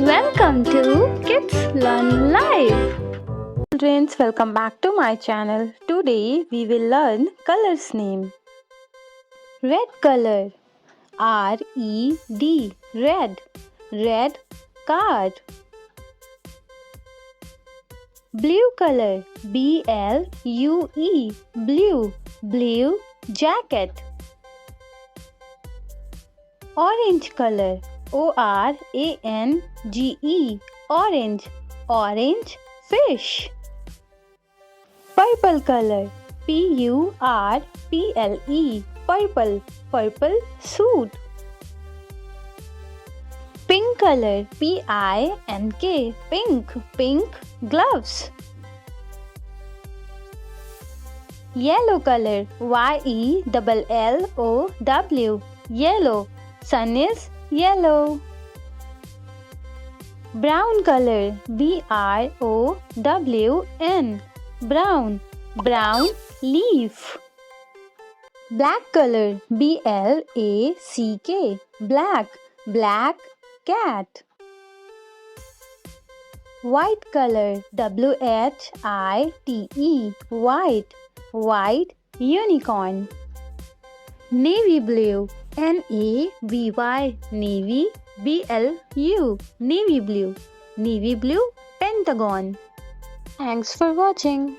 Welcome to Kids Learn Live. Children, welcome back to my channel. Today we will learn colors name. Red color, R-E-D, red, red card. Blue color, B-L-U-E, blue, blue jacket. Orange color, O-R-A-N-G-E, orange, orange fish. Purple color, P-U-R-P-L-E, purple, purple suit. Pink color, P-I-N-K, pink, pink gloves. Yellow color, Y-E-L-L-O-W, yellow, sun is yellow. Brown color, B-R-O-W-N, brown, brown leaf. Black color, B-L-A-C-K, black, black cat. White color, W-H-I-T-E, white, white unicorn. Navy blue, N-A-V-Y, navy, B-L-U, navy blue, navy blue pentagon. Thanks for watching.